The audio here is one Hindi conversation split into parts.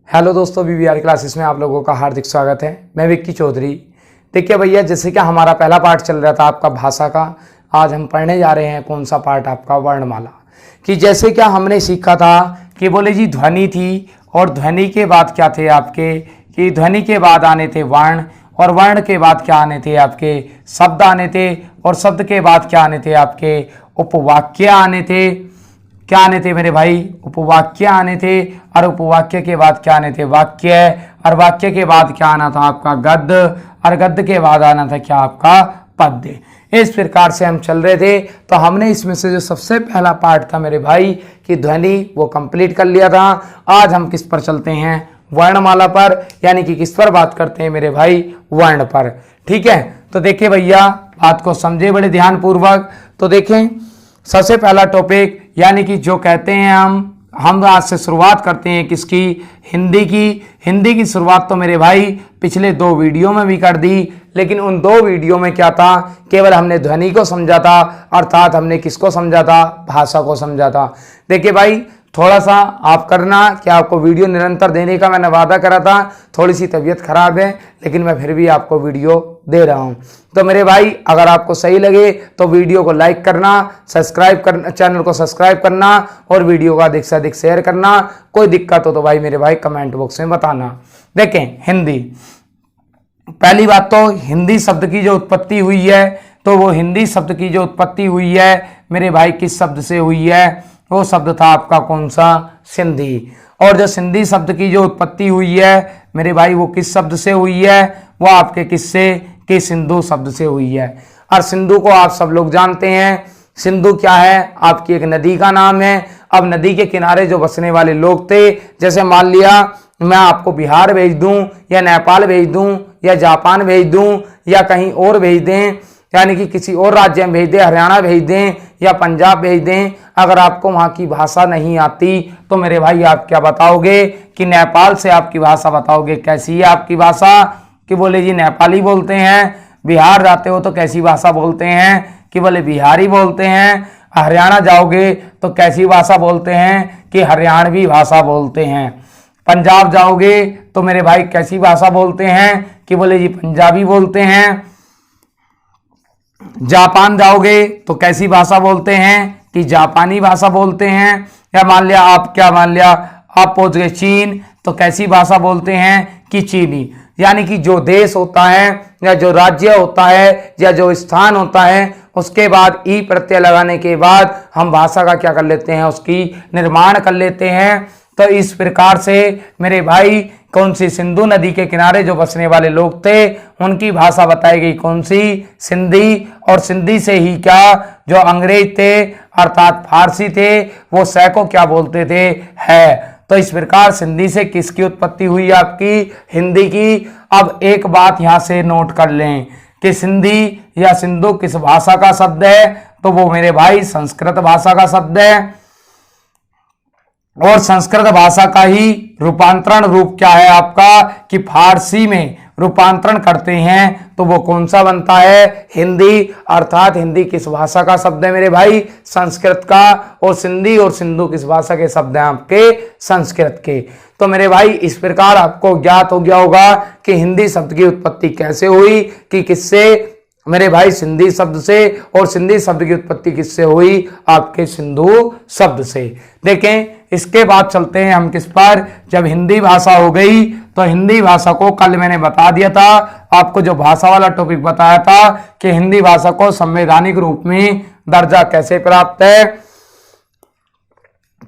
हेलो दोस्तों, वीवीआर क्लासेस में आप लोगों का हार्दिक स्वागत है। मैं विक्की चौधरी। देखिए भैया, जैसे कि हमारा पहला पार्ट चल रहा था आपका भाषा का, आज हम पढ़ने जा रहे हैं कौन सा पार्ट आपका वर्णमाला। कि जैसे क्या हमने सीखा था कि बोले जी ध्वनि थी और ध्वनि के बाद क्या थे आपके, कि ध्वनि के बाद आने थे वर्ण और वर्ण के बाद क्या आने थे आपके शब्द आने थे और शब्द के बाद क्या आने थे आपके उपवाक्य आने थे। क्या आने थे मेरे भाई? उपवाक्य आने थे। और उपवाक्य के बाद क्या आने थे? वाक्य। और वाक्य के बाद क्या आना था आपका? गद्य। और गद्य के बाद आना था क्या आपका? पद्य। इस प्रकार से हम चल रहे थे। तो हमने इसमें से जो सबसे पहला पार्ट था मेरे भाई कि ध्वनि, वो कंप्लीट कर लिया था। आज हम किस पर चलते हैं? वर्णमाला पर, यानी कि किस पर बात करते हैं मेरे भाई? वर्ण पर। ठीक है, तो देखिए भैया, बात को समझे बड़े ध्यान पूर्वक। तो देखें, सबसे पहला टॉपिक यानी कि जो कहते हैं हम आज से शुरुआत करते हैं किसकी? हिंदी की शुरुआत तो मेरे भाई पिछले 2 वीडियो में भी कर दी, लेकिन उन 2 वीडियो में क्या था? केवल हमने ध्वनि को समझा था, अर्थात हमने किसको समझा था? भाषा को समझा था। देखिए भाई, थोड़ा सा आप करना कि आपको वीडियो निरंतर देने का मैंने वादा करा था। थोड़ी सी तबीयत खराब है, लेकिन मैं फिर भी आपको वीडियो दे रहा हूं। तो मेरे भाई, अगर आपको सही लगे तो वीडियो को लाइक करना, सब्सक्राइब करना, चैनल को सब्सक्राइब करना और वीडियो को अधिक से अधिक शेयर करना। कोई दिक्कत हो तो भाई मेरे भाई कमेंट बॉक्स में बताना। देखें, हिंदी, पहली बात तो हिंदी शब्द की जो उत्पत्ति हुई है, तो वो हिंदी शब्द की जो उत्पत्ति हुई है मेरे भाई किस शब्द से हुई है? वो शब्द था आपका कौन सा? सिंधी। और जो सिंधी शब्द की जो उत्पत्ति हुई है मेरे भाई, वो किस शब्द से हुई है? वो आपके किससे? कि सिंधु शब्द से हुई है। और सिंधु को आप सब लोग जानते हैं। सिंधु क्या है? आपकी एक नदी का नाम है। अब नदी के किनारे जो बसने वाले लोग थे, जैसे मान लिया मैं आपको बिहार भेज दूं या नेपाल भेज दूं या जापान भेज दूं या कहीं और भेज दें, यानी कि किसी और राज्य में भेज दें, हरियाणा भेज दें या पंजाब भेज दें, अगर आपको वहां की भाषा नहीं आती तो मेरे भाई आप क्या बताओगे? कि नेपाल से आपकी भाषा बताओगे। कैसी है आपकी भाषा? कि बोले जी नेपाली बोलते हैं। बिहार जाते हो तो कैसी भाषा बोलते हैं? कि बोले बिहारी बोलते हैं। हरियाणा जाओगे तो कैसी भाषा बोलते हैं? कि हरियाणवी भाषा बोलते हैं। पंजाब जाओगे तो मेरे भाई कैसी भाषा बोलते हैं? कि बोले जी पंजाबी बोलते हैं। जापान जाओगे तो कैसी भाषा बोलते हैं? कि जापानी भाषा बोलते हैं। या मान लिया आप पहुंच गए चीन, तो कैसी भाषा बोलते हैं? कि चीनी। यानी कि जो देश होता है या जो राज्य होता है या जो स्थान होता है, उसके बाद ई प्रत्यय लगाने के बाद हम भाषा का क्या कर लेते हैं? उसकी निर्माण कर लेते हैं। तो इस प्रकार से मेरे भाई कौन सी? सिंधु नदी के किनारे जो बसने वाले लोग थे उनकी भाषा बताई गई कौन सी? सिंधी। और सिंधी से ही क्या जो अंग्रेज थे अर्थात फारसी थे, वो सै को क्या बोलते थे? है। तो इस प्रकार सिंधी से किसकी उत्पत्ति हुई? आपकी हिंदी की। अब एक बात यहां से नोट कर लें कि सिंधी या सिंधु किस भाषा का शब्द है? तो वो मेरे भाई संस्कृत भाषा का शब्द है। और संस्कृत भाषा का ही रूपांतरण रूप क्या है आपका? कि फारसी में रूपांतरण करते हैं तो वो कौन सा बनता है? हिंदी। अर्थात हिंदी किस भाषा का शब्द है मेरे भाई? संस्कृत का। और सिंधु किस भाषा के शब्द हैं? आपके संस्कृत के। तो मेरे भाई इस प्रकार आपको ज्ञात हो गया होगा कि हिंदी शब्द की उत्पत्ति कैसे हुई, कि किससे? मेरे भाई सिंधी शब्द से। और सिंधी शब्द की उत्पत्ति किससे हुई? आपके सिंधु शब्द से। देखें, इसके बाद चलते हैं हम किस पर? जब हिंदी भाषा हो गई तो हिंदी भाषा को कल मैंने बता दिया था आपको, जो भाषा वाला टॉपिक बताया था कि हिंदी भाषा को संवैधानिक रूप में दर्जा कैसे प्राप्त है।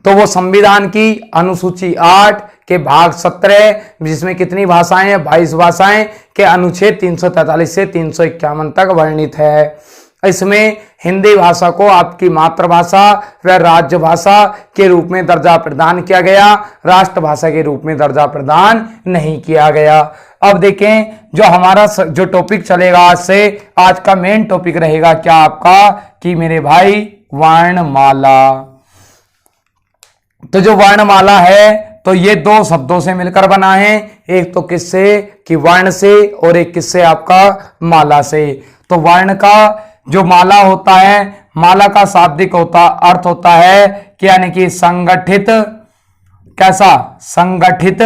तो वो संविधान की अनुसूची 8 के भाग 17, जिसमें कितनी भाषाएं हैं? 22 भाषाएं के अनुच्छेद 343 से 351 तक वर्णित है। इसमें हिंदी भाषा को आपकी मातृभाषा व राज्य भाषा के रूप में दर्जा प्रदान किया गया, राष्ट्रभाषा के रूप में दर्जा प्रदान नहीं किया गया। अब देखें, जो हमारा जो टॉपिक चलेगा आज से, आज का मेन टॉपिक रहेगा क्या आपका? कि मेरे भाई वर्णमाला। तो जो वर्णमाला है तो ये 2 शब्दों से मिलकर बना है। एक तो किससे? कि वर्ण से, और एक किससे? आपका माला से। तो वर्ण का जो माला होता है, माला का शाब्दिक अर्थ होता है कि यानी कि संगठित। कैसा? संगठित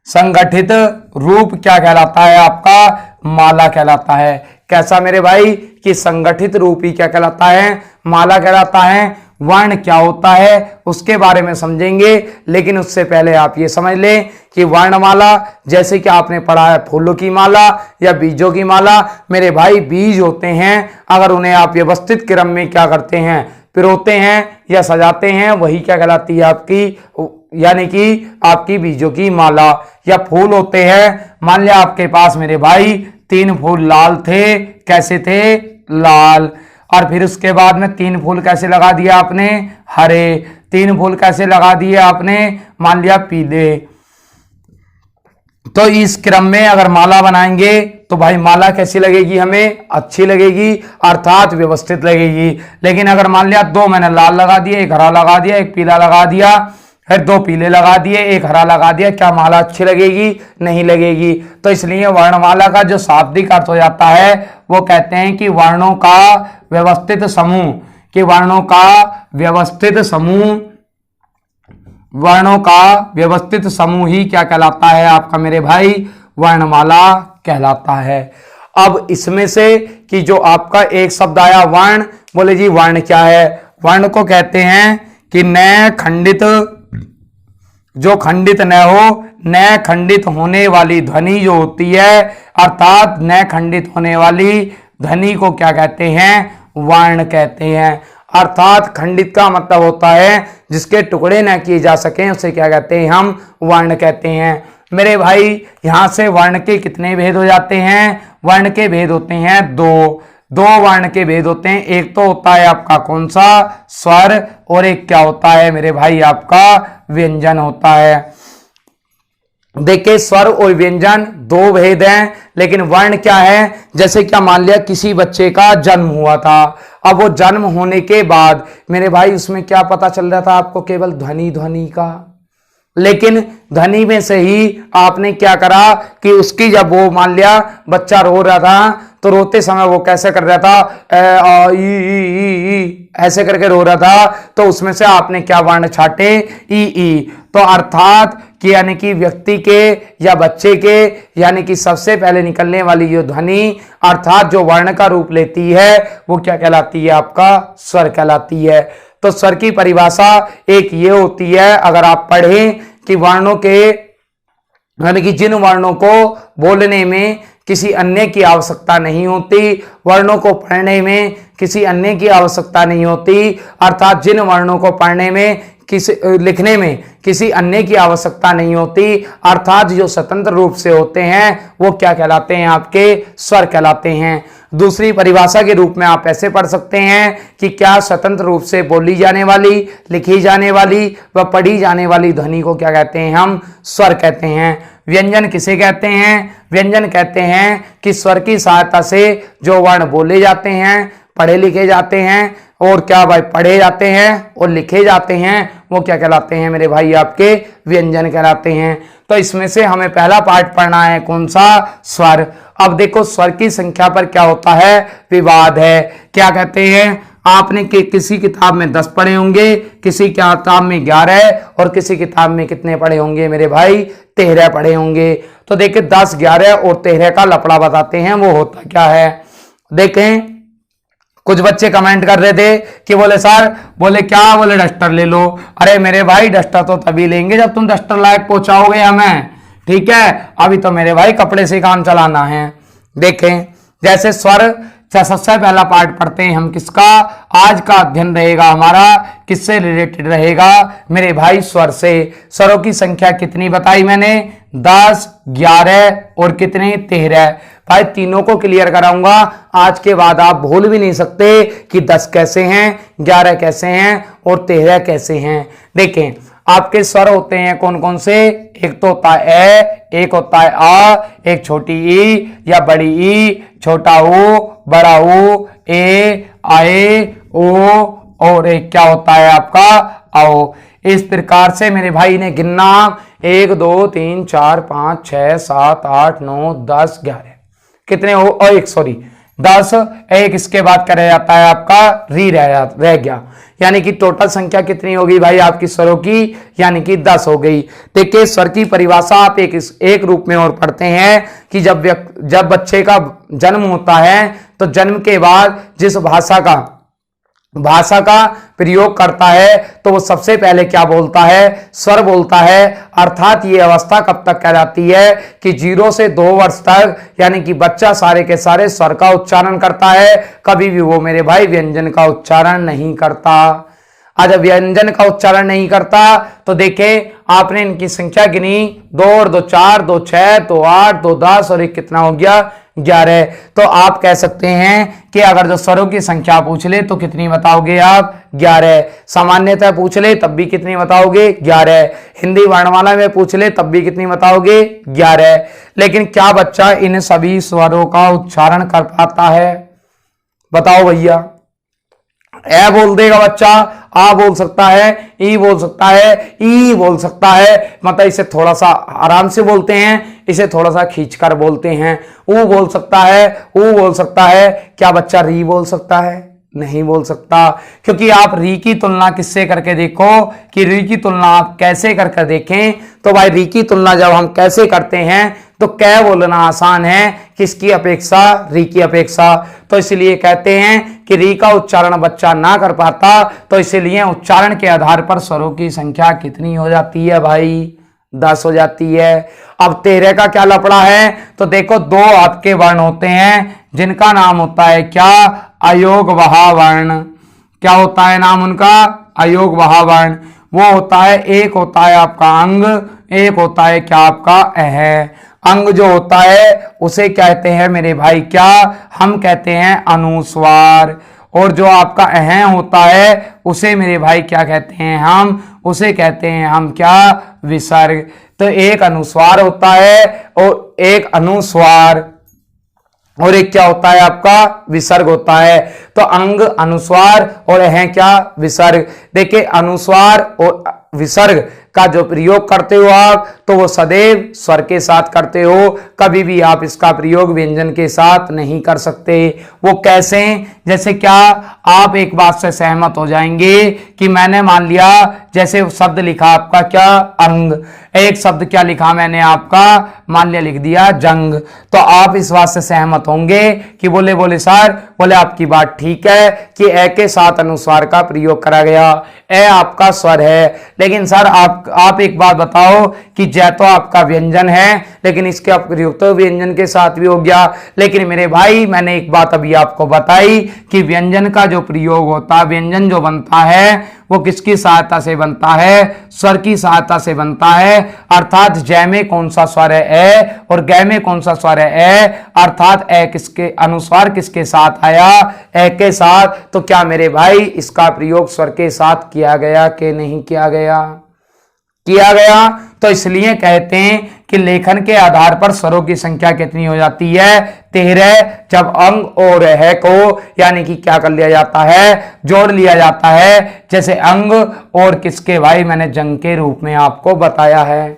संगठित रूप क्या कहलाता है आपका, माला कहलाता है। कैसा मेरे भाई कि संगठित रूप ही क्या कहलाता है, माला कहलाता है। वर्ण क्या होता है उसके बारे में समझेंगे, लेकिन उससे पहले आप ये समझ लें कि वर्णमाला जैसे कि आपने पढ़ा है फूलों की माला या बीजों की माला, मेरे भाई बीज होते हैं, अगर उन्हें आप व्यवस्थित क्रम में क्या करते हैं, पिरोते हैं या सजाते हैं, वही क्या कहलाती है आपकी, यानी कि आपकी बीजों की माला। या फूल होते हैं, मान लिया आपके पास मेरे भाई 3 फूल लाल थे, कैसे थे, लाल, और फिर उसके बाद में 3 फूल कैसे लगा दिया आपने, हरे, 3 फूल कैसे लगा दिए आपने, मान लिया पीले। तो इस क्रम में अगर माला बनाएंगे तो भाई माला कैसी लगेगी, हमें अच्छी लगेगी, अर्थात व्यवस्थित लगेगी। लेकिन अगर मान लिया 2 मैंने लाल लगा दिए, एक हरा लगा दिया, एक पीला लगा दिया, फिर 2 पीले लगा दिए, एक हरा लगा दिया, क्या माला अच्छी लगेगी, नहीं लगेगी। तो इसलिए वर्णमाला का जो शाब्दिक अर्थ हो जाता है वो कहते हैं कि वर्णों का व्यवस्थित समूह, कि वर्णों का व्यवस्थित समूह, वर्णों का व्यवस्थित समूह ही क्या कहलाता है आपका मेरे भाई, वर्णमाला कहलाता है। अब इसमें से कि जो आपका एक शब्द आया वर्ण, बोले जी वर्ण क्या है, वर्ण को कहते हैं कि न खंडित, जो खंडित न हो, न खंडित होने वाली ध्वनि जो होती है, अर्थात न खंडित होने वाली ध्वनि को क्या कहते हैं, वर्ण कहते हैं। अर्थात खंडित का मतलब होता है जिसके टुकड़े न किए जा सकें, उसे क्या कहते हैं, हम वर्ण कहते हैं। मेरे भाई यहां से वर्ण के कितने भेद हो जाते हैं, वर्ण के भेद होते हैं 2 वर्ण के भेद होते हैं। एक तो होता है आपका कौन सा, स्वर, और एक क्या होता है मेरे भाई आपका व्यंजन होता है। देखिए स्वर और व्यंजन 2 भेद हैं, लेकिन वर्ण क्या है, जैसे क्या मान लिया किसी बच्चे का जन्म हुआ था, अब वो जन्म होने के बाद मेरे भाई उसमें क्या पता चल रहा था आपको, केवल ध्वनि का, लेकिन ध्वनि में से ही आपने क्या करा कि उसकी जब वो मान लिया बच्चा रो रहा था तो रोते समय वो कैसे कर रहा था, ऐसे करके रो रहा था, तो उसमें से आपने क्या वर्ण छाटे, ई। तो अर्थात कि यानी कि व्यक्ति के या बच्चे के यानी कि सबसे पहले निकलने वाली जो ध्वनि अर्थात जो वर्ण का रूप लेती है वो क्या कहलाती है, आपका स्वर कहलाती है। तो स्वर की परिभाषा एक ये होती है, अगर आप पढ़ें कि वर्णों के यानी कि जिन वर्णों को बोलने में किसी अन्य की आवश्यकता नहीं होती, वर्णों को पढ़ने में किसी अन्य की आवश्यकता नहीं होती, अर्थात जिन वर्णों को पढ़ने में लिखने में किसी अन्य की आवश्यकता नहीं होती, अर्थात जो स्वतंत्र रूप से होते हैं वो क्या कहलाते हैं, आपके स्वर कहलाते हैं। दूसरी परिभाषा के रूप में आप ऐसे पढ़ सकते हैं कि क्या स्वतंत्र रूप से बोली जाने वाली, लिखी जाने वाली व पढ़ी जाने वाली ध्वनि को क्या कहते हैं, हम स्वर कहते हैं। व्यंजन किसे कहते हैं, व्यंजन कहते हैं कि स्वर की सहायता से जो वर्ण बोले जाते हैं, पढ़े लिखे जाते हैं और क्या भाई पढ़े जाते हैं और लिखे जाते हैं, वो क्या कहलाते हैं मेरे भाई, आपके व्यंजन कहलाते हैं। तो इसमें से हमें पहला पार्ट पढ़ना है कौन सा, स्वर। अब देखो स्वर की संख्या पर क्या होता है, विवाद है। क्या कहते हैं, आपने किसी किताब में 10 पढ़े होंगे, किसी किताब में 11 और किसी किताब में कितने पढ़े होंगे मेरे भाई, 13 पढ़े होंगे। तो देखिए 10, 11 और 13 का लफड़ा बताते हैं, वो होता क्या है। देखें कुछ बच्चे कमेंट कर रहे थे कि बोले सर, बोले क्या, बोले डस्टर ले लो। अरे मेरे भाई डस्टर तो तभी लेंगे जब तुम डस्टर लायक पहुंचाओगे हमें, ठीक है, अभी तो मेरे भाई कपड़े से काम चलाना है। देखें जैसे स्वर, सबसे पहला पार्ट पढ़ते हैं हम किसका, आज का अध्ययन रहेगा हमारा किससे रिलेटेड रहेगा मेरे भाई, स्वर से। स्वरों की संख्या कितनी बताई मैंने, 10, 11 और कितने, 13। भाई तीनों को क्लियर कराऊंगा, आज के बाद आप भूल भी नहीं सकते कि 10 कैसे हैं, 11 कैसे हैं और 13 कैसे हैं। देखें आपके स्वर होते हैं कौन कौन से, एक तो होता है ए, एक होता है आ, एक छोटी ई या बड़ी ई, छोटा ऊ, बड़ा ऊ, ए, आए, ओ और एक क्या होता है आपका आओ। इस प्रकार से मेरे भाई ने गिनना 1 2 3 4 5 6 7 8 9 10 11 कितने हो, और एक सॉरी 10, एक इसके बाद क्या रह जाता है आपका री रह गया, यानी कि टोटल संख्या कितनी होगी भाई आपकी स्वरों की, यानी कि 10 हो गई। देखिए स्वर की परिभाषा आप एक रूप में और पढ़ते हैं कि जब बच्चे का जन्म होता है तो जन्म के बाद जिस भाषा का प्रयोग करता है तो वो सबसे पहले क्या बोलता है, स्वर बोलता है। अर्थात ये अवस्था कब तक कहलाती है कि 0 से 2 वर्ष तक, यानी कि बच्चा सारे के सारे स्वर का उच्चारण करता है, कभी भी वो मेरे भाई व्यंजन का उच्चारण नहीं करता। आज व्यंजन का उच्चारण नहीं करता तो देखें आपने इनकी संख्या गिनी, 2 और 2 4, 2 6, 2 8, 2 10 और एक कितना हो गया 11। तो आप कह सकते हैं कि अगर जो स्वरों की संख्या पूछ ले तो कितनी बताओगे आप, 11। सामान्यतः पूछ ले तब भी कितनी बताओगे, 11। हिंदी वर्णमाला में पूछ ले तब भी कितनी बताओगे, 11। लेकिन क्या बच्चा इन सभी स्वरों का उच्चारण कर पाता है, बताओ भैया। ए बोल देगा बच्चा, आ बोल सकता है, ई बोल सकता है, ई बोल सकता है, मतलब इसे थोड़ा सा आराम से बोलते हैं, इसे थोड़ा सा खींचकर बोलते हैं। ऊ बोल सकता है, ऊ बोल सकता है। क्या बच्चा री बोल सकता है, नहीं बोल सकता। क्योंकि आप री की तुलना किससे करके देखो कि री की तुलना आप कैसे करके देखें तो भाई री की तुलना जब हम कैसे करते हैं तो कै बोलना आसान है किसकी अपेक्षा, री की अपेक्षा। तो इसलिए कहते हैं कि री का उच्चारण बच्चा ना कर पाता, तो इसलिए उच्चारण के आधार पर स्वरों की संख्या कितनी हो जाती है भाई, 10 हो जाती है। अब 13 का क्या लफड़ा है तो देखो 2 आपके वर्ण होते हैं जिनका नाम होता है क्या, अयोग वहा वर्ण। क्या होता है नाम उनका, अयोग वहा वर्ण। वो होता है, एक होता है आपका अंग, एक होता है क्या आपका अह। अंग जो होता है उसे कहते हैं मेरे भाई क्या, हम कहते हैं अनुस्वार। और जो आपका अह होता है उसे मेरे भाई क्या कहते हैं, हम उसे कहते हैं हम क्या, विसर्ग। तो एक अनुस्वार होता है और एक अनुस्वार और एक क्या होता है आपका, विसर्ग होता है। तो अंग अनुस्वार और अह क्या, विसर्ग। देखिए अनुस्वार और विसर्ग का जो प्रयोग करते हो आप तो वो सदैव स्वर के साथ करते हो, कभी भी आप इसका प्रयोग व्यंजन के साथ नहीं कर सकते। वो कैसे, जैसे क्या आप एक बात से सहमत हो जाएंगे कि मैंने मान लिया जैसे शब्द लिखा आपका क्या, अंग, एक शब्द क्या लिखा मैंने आपका, मान लिया लिख दिया जंग। तो आप इस बात से सहमत होंगे कि बोले सर, बोले आपकी बात ठीक है कि ए के साथ अनुस्वार का प्रयोग करा गया, ए आपका स्वर है। लेकिन सर आप एक बात बताओ कि जय तो आपका व्यंजन है लेकिन इसके प्रयोग तो व्यंजन के साथ भी हो गया। लेकिन मेरे भाई मैंने एक बात अभी आपको बताई कि व्यंजन का जो प्रयोग होता है, व्यंजन जो बनता है वो किसकी सहायता से बनता है, स्वर की सहायता से बनता है। अर्थात जय में कौन सा स्वर है ए और गय में कौन सा स्वर है ए, अर्थात ए किसके अनुस्वार किसके साथ आया, ए के साथ। तो क्या मेरे भाई इसका प्रयोग स्वर के साथ किया गया कि नहीं किया गया, किया गया। तो इसलिए कहते हैं कि लेखन के आधार पर स्वरों की संख्या कितनी हो जाती है, 13। जब अंग और है को यानी कि क्या कर लिया जाता है, जोड़ लिया जाता है। जैसे अंग और किसके भाई, मैंने जंग के रूप में आपको बताया है।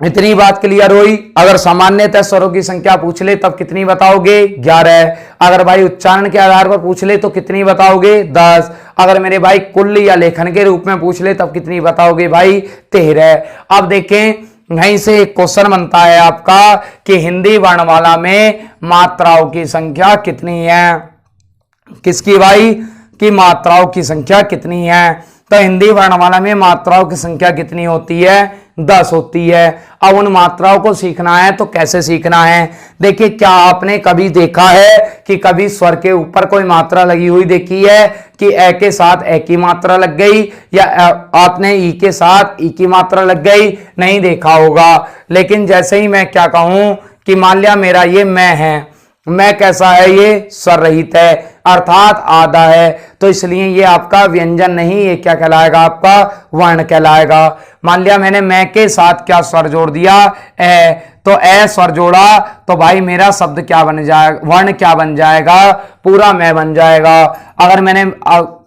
इतनी बात क्लियर हुई। अगर सामान्यतः स्वरों की संख्या पूछ ले तब कितनी बताओगे, 11। अगर भाई उच्चारण के आधार पर पूछ ले तो कितनी बताओगे, 10। अगर मेरे भाई कुल या लेखन के रूप में पूछ ले तब कितनी बताओगे भाई, 13। अब देखें यहीं से एक क्वेश्चन बनता है आपका कि हिंदी वर्णमाला में मात्राओं की संख्या कितनी है, किसकी भाई, कि मात्राओं की संख्या कितनी है। तो हिंदी वर्णमाला में मात्राओं की संख्या कितनी होती है, 10 होती है। अब उन मात्राओं को सीखना है तो कैसे सीखना है, देखिए क्या आपने कभी देखा है कि कभी स्वर के ऊपर कोई मात्रा लगी हुई देखी है कि ए के साथ ए की मात्रा लग गई, या आपने ई के साथ ई की मात्रा लग गई, नहीं देखा होगा। लेकिन जैसे ही मैं क्या कहूं कि मान लिया मेरा ये मैं है, मैं कैसा है, ये स्वर रहित है अर्थात आधा है, तो इसलिए ये आपका व्यंजन नहीं, ये क्या कहलाएगा, आपका वर्ण कहलाएगा। मान लिया मैंने मैं के साथ क्या स्वर जोड़ दिया, ए, तो ए स्वर जोड़ा तो भाई मेरा शब्द क्या बन जाएगा, वर्ण क्या बन जाएगा, पूरा मैं बन जाएगा। अगर मैंने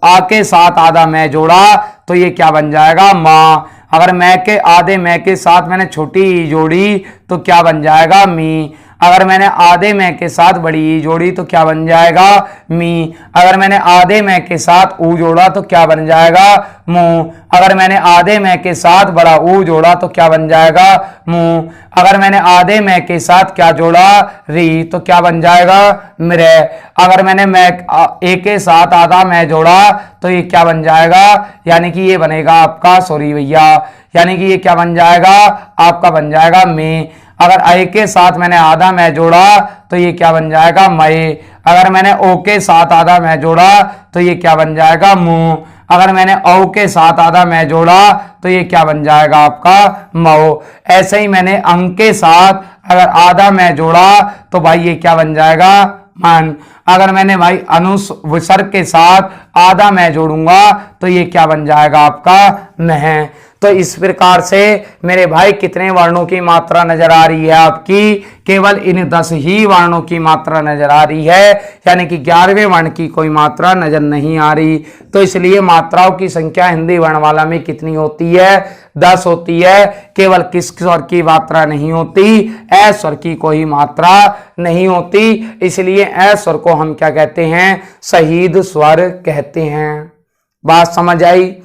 आ के साथ आधा मैं जोड़ा तो ये क्या बन जाएगा, माँ। अगर मैं के आधे मैं के साथ मैंने छोटी ई जोड़ी तो क्या बन जाएगा, मी। अगर मैंने आधे में के साथ बड़ी ई जोड़ी तो क्या बन जाएगा मी। अगर मैंने आधे में के साथ ऊ जोड़ा तो क्या बन जाएगा मुंह। अगर मैंने आधे में के साथ बड़ा ऊ जोड़ा तो क्या बन जाएगा मुंह। अगर मैंने आधे में के साथ क्या जोड़ा री तो क्या बन जाएगा मृ। अगर मैंने मैं ए के साथ आधा मैं जोड़ा तो ये क्या बन जाएगा, यानी कि ये बनेगा आपका, सॉरी भैया, यानी कि ये क्या बन जाएगा आपका, बन जाएगा में। अगर ए के साथ मैंने आधा मैं जोड़ा तो ये क्या बन जाएगा मय। अगर मैंने ओ के साथ आधा मैं जोड़ा तो ये क्या बन जाएगा मुंह। अगर मैंने औ के साथ आधा मैं जोड़ा तो ये क्या बन जाएगा आपका मऊ। ऐसे ही मैंने अंक के साथ अगर आधा मैं जोड़ा तो भाई ये क्या बन जाएगा मन। अगर मैंने भाई अनुस्वर के साथ आधा मैं जोड़ूंगा तो ये क्या बन जाएगा आपका मह। तो इस प्रकार से मेरे भाई कितने वर्णों की मात्रा नजर आ रही है आपकी, केवल इन 10 ही वर्णों की मात्रा नजर आ रही है, यानी कि 11वें वर्ण की कोई मात्रा नजर नहीं आ रही। तो इसलिए मात्राओं की संख्या हिंदी वर्णमाला में कितनी होती है, 10 होती है। केवल किस स्वर की मात्रा नहीं होती, ए स्वर की कोई मात्रा नहीं होती। इसलिए ए स्वर को हम क्या कहते हैं, शहीद स्वर कहते हैं। बात समझ आई।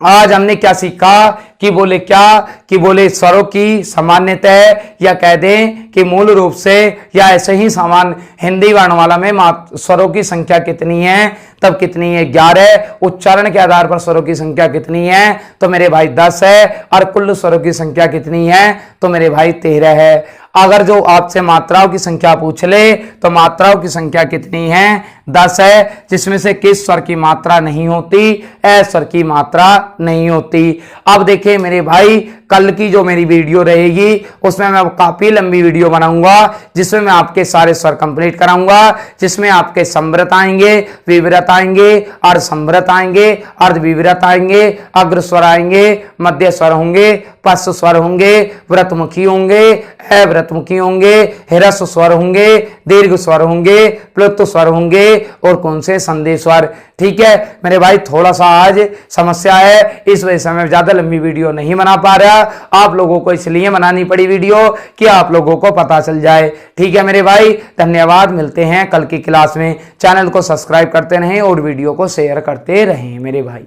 आज हमने क्या सीखा कि बोले क्या, कि बोले स्वरों की सामान्यतः, या कह दें कि मूल रूप से, या ऐसे ही समान हिंदी वर्णमाला में स्वरों की संख्या कितनी है, तब कितनी है 11। उच्चारण के आधार पर स्वरों की संख्या कितनी है, तो मेरे भाई 10 है। और कुल स्वरों की संख्या कितनी है, तो मेरे भाई 13 है। अगर जो आपसे मात्राओं की संख्या पूछ ले तो मात्राओं की संख्या कितनी है, 10 है, जिसमें से किस स्वर की मात्रा नहीं होती, ए स्वर की मात्रा नहीं होती। अब देखिए मेरे भाई, कल की जो मेरी वीडियो रहेगी उसमें मैं काफी लंबी वीडियो बनाऊंगा, जिसमें मैं आपके सारे स्वर कंप्लीट कराऊंगा, जिसमें आपके समृत आएंगे, विवृत आएंगे, अर्ध समृत आएंगे, अर्ध विवृत आएंगे, अग्र स्वर आएंगे, मध्य स्वर होंगे, पश्च स्वर होंगे, व्रतमुखी होंगे, अव्रतमुखी होंगे, हिरस्व स्वर होंगे, दीर्घ स्वर होंगे, प्लुत स्वर होंगे, और कौन से संधि स्वर। ठीक है मेरे भाई, थोड़ा सा आज समस्या है, इस वजह से मैं ज्यादा लंबी वीडियो नहीं बना पा रहा। आप लोगों को इसलिए बनानी पड़ी वीडियो कि आप लोगों को पता चल जाए। ठीक है मेरे भाई, धन्यवाद। मिलते हैं कल की क्लास में। चैनल को सब्सक्राइब करते रहें और वीडियो को शेयर करते रहें मेरे भाई।